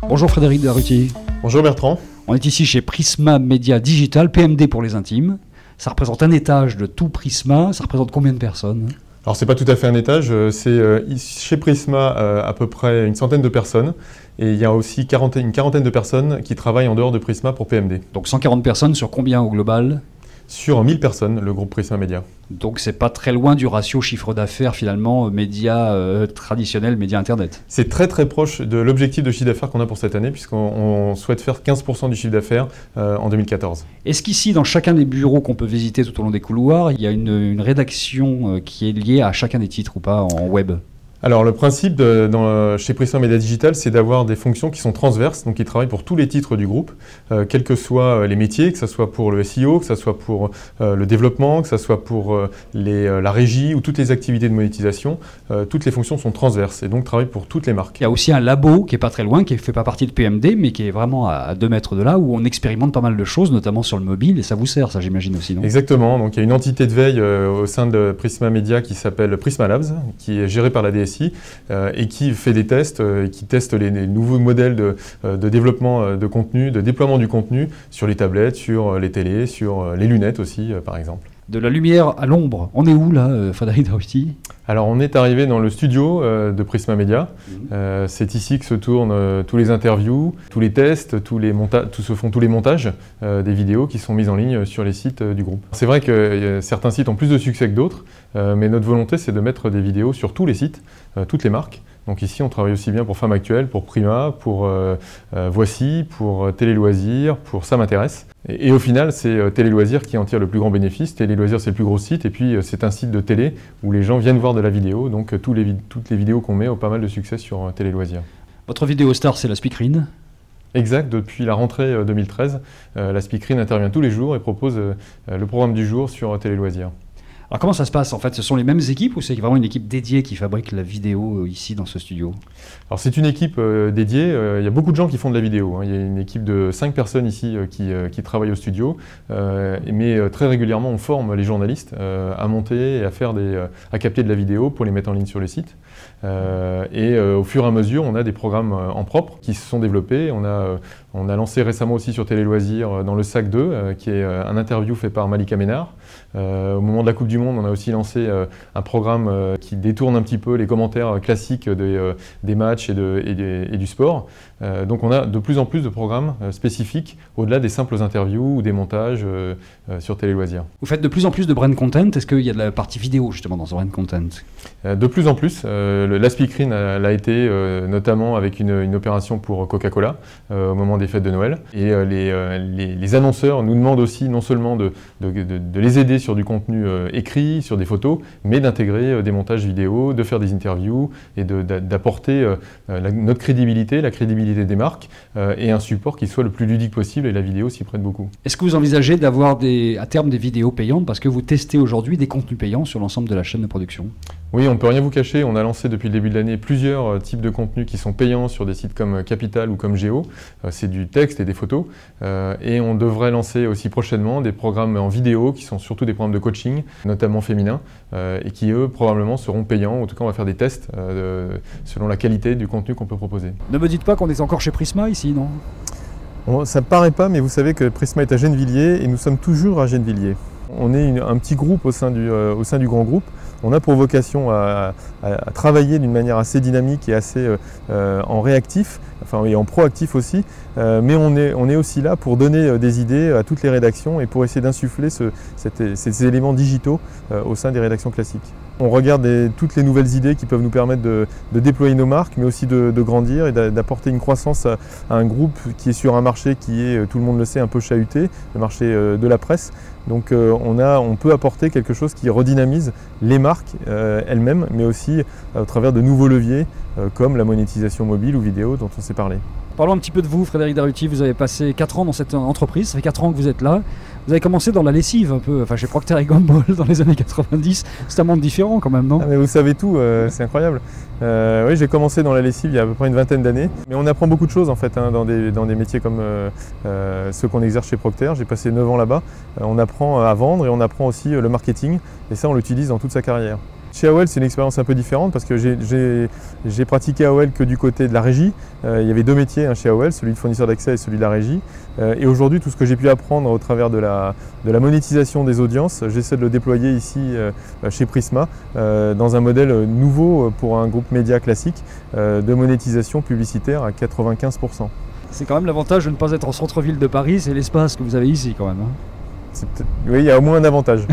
Bonjour Frédéric Daruty. Bonjour Bertrand. On est ici chez Prisma Media Digital, PMD pour les intimes. Ça représente un étage de tout Prisma. Ça représente combien de personnes ? Alors c'est pas tout à fait un étage, c'est chez Prisma à peu près une centaine de personnes. Et il y a aussi une quarantaine de personnes qui travaillent en dehors de Prisma pour PMD. Donc 140 personnes sur combien au global ? Sur 1000 personnes, le groupe Prisma Media. Donc c'est pas très loin du ratio chiffre d'affaires finalement médias traditionnels, médias internet. C'est très très proche de l'objectif de chiffre d'affaires qu'on a pour cette année, puisqu'on souhaite faire 15% du chiffre d'affaires en 2014. Est-ce qu'ici, dans chacun des bureaux qu'on peut visiter tout au long des couloirs, il y a une rédaction qui est liée à chacun des titres ou pas en web ? Alors le principe chez Prisma Media Digital, c'est d'avoir des fonctions qui sont transverses, donc qui travaillent pour tous les titres du groupe, quels que soient les métiers, que ce soit pour le SEO, que ce soit pour le développement, que ce soit pour la régie ou toutes les activités de monétisation. Toutes les fonctions sont transverses et donc travaillent pour toutes les marques. Il y a aussi un labo qui n'est pas très loin, qui ne fait pas partie de PMD, mais qui est vraiment à 2 mètres de là, où on expérimente pas mal de choses, notamment sur le mobile, et ça vous sert, ça j'imagine aussi, non ? Exactement, donc il y a une entité de veille au sein de Prisma Media qui s'appelle Prisma Labs, qui est gérée par la DSI. Et qui fait des tests, qui teste les nouveaux modèles de développement de contenu, de déploiement du contenu sur les tablettes, sur les télés, sur les lunettes aussi, par exemple. De la lumière à l'ombre, on est où là, Frédéric Daruty ? Alors on est arrivé dans le studio de Prisma Media. C'est ici que se tournent tous les interviews, tous les tests, se font tous les montages des vidéos qui sont mises en ligne sur les sites du groupe. C'est vrai que certains sites ont plus de succès que d'autres, mais notre volonté c'est de mettre des vidéos sur tous les sites, toutes les marques. Donc ici on travaille aussi bien pour Femmes Actuelles, pour Prima, pour Voici, pour Télé Loisirs, pour Ça m'intéresse. Et au final, c'est Télé Loisirs qui en tire le plus grand bénéfice. Télé Loisirs, c'est le plus gros site. Et puis, c'est un site de télé où les gens viennent voir de la vidéo. Donc, toutes les vidéos qu'on met ont pas mal de succès sur Télé Loisirs. Votre vidéo star, c'est la Speakerine ? Exact. Depuis la rentrée 2013, la Speakerine intervient tous les jours et propose le programme du jour sur Télé Loisirs. Alors comment ça se passe en fait ? Ce sont les mêmes équipes ou c'est vraiment une équipe dédiée qui fabrique la vidéo ici dans ce studio ? Alors c'est une équipe dédiée, il y a beaucoup de gens qui font de la vidéo. Il y a une équipe de 5 personnes ici qui travaillent au studio, mais très régulièrement on forme les journalistes à monter et à capter de la vidéo pour les mettre en ligne sur le site. Et au fur et à mesure, on a des programmes en propre qui se sont développés. On a lancé récemment aussi sur Télé Loisirs dans le Sac 2, qui est un interview fait par Malika Ménard. Au moment de la Coupe du Monde, on a aussi lancé un programme qui détourne un petit peu les commentaires classiques des matchs et du sport. Donc on a de plus en plus de programmes spécifiques au-delà des simples interviews ou des montages sur Télé Loisirs. Vous faites de plus en plus de brand content. Est-ce qu'il y a de la partie vidéo justement dans ce brand content ? De plus en plus. La Speakerine l'a été notamment avec une opération pour Coca-Cola au moment des fêtes de Noël. Et les annonceurs nous demandent aussi non seulement de les aider sur du contenu écrit, sur des photos, mais d'intégrer des montages vidéo, de faire des interviews et d'apporter notre crédibilité, la crédibilité des marques et un support qui soit le plus ludique possible, et la vidéo s'y prête beaucoup. Est-ce que vous envisagez d'avoir à terme des vidéos payantes parce que vous testez aujourd'hui des contenus payants sur l'ensemble de la chaîne de production ? Oui, on ne peut rien vous cacher, on a lancé depuis le début de l'année plusieurs types de contenus qui sont payants sur des sites comme Capital ou comme Géo. C'est du texte et des photos. Et on devrait lancer aussi prochainement des programmes en vidéo qui sont surtout des programmes de coaching, notamment féminins, et qui eux probablement seront payants. En tout cas, on va faire des tests selon la qualité du contenu qu'on peut proposer. Ne me dites pas qu'on est encore chez Prisma ici, non ? Ça ne paraît pas, mais vous savez que Prisma est à Gennevilliers et nous sommes toujours à Gennevilliers. On est un petit groupe au sein du grand groupe. On a pour vocation à travailler d'une manière assez dynamique et assez en réactif, et en proactif aussi, mais on est aussi là pour donner des idées à toutes les rédactions et pour essayer d'insuffler ces éléments digitaux au sein des rédactions classiques. On regarde toutes les nouvelles idées qui peuvent nous permettre de déployer nos marques, mais aussi de grandir et d'apporter une croissance à un groupe qui est sur un marché qui est, tout le monde le sait, un peu chahuté, le marché de la presse. Donc on peut apporter quelque chose qui redynamise les marques elles-mêmes, mais aussi à travers de nouveaux leviers comme la monétisation mobile ou vidéo dont on s'est parlé. Parlons un petit peu de vous, Frédéric Daruty. Vous avez passé 4 ans dans cette entreprise, ça fait 4 ans que vous êtes là. Vous avez commencé dans la lessive un peu, enfin chez Procter & Gamble dans les années 90. C'est un monde différent quand même, non? Ah, mais vous savez tout, c'est incroyable. Oui, j'ai commencé dans la lessive il y a à peu près une vingtaine d'années. Mais on apprend beaucoup de choses en fait, hein, dans des métiers comme ceux qu'on exerce chez Procter. J'ai passé 9 ans là-bas. On apprend à vendre et on apprend aussi le marketing. Et ça, on l'utilise dans toute sa carrière. Chez AOL, c'est une expérience un peu différente parce que j'ai pratiqué AOL que du côté de la régie. Il y avait 2 métiers, hein, chez AOL, celui de fournisseur d'accès et celui de la régie. Et aujourd'hui, tout ce que j'ai pu apprendre au travers de la monétisation des audiences, j'essaie de le déployer ici chez Prisma dans un modèle nouveau pour un groupe média classique de monétisation publicitaire à 95%. C'est quand même l'avantage de ne pas être en centre-ville de Paris, c'est l'espace que vous avez ici quand même. Hein. Oui, il y a au moins un avantage.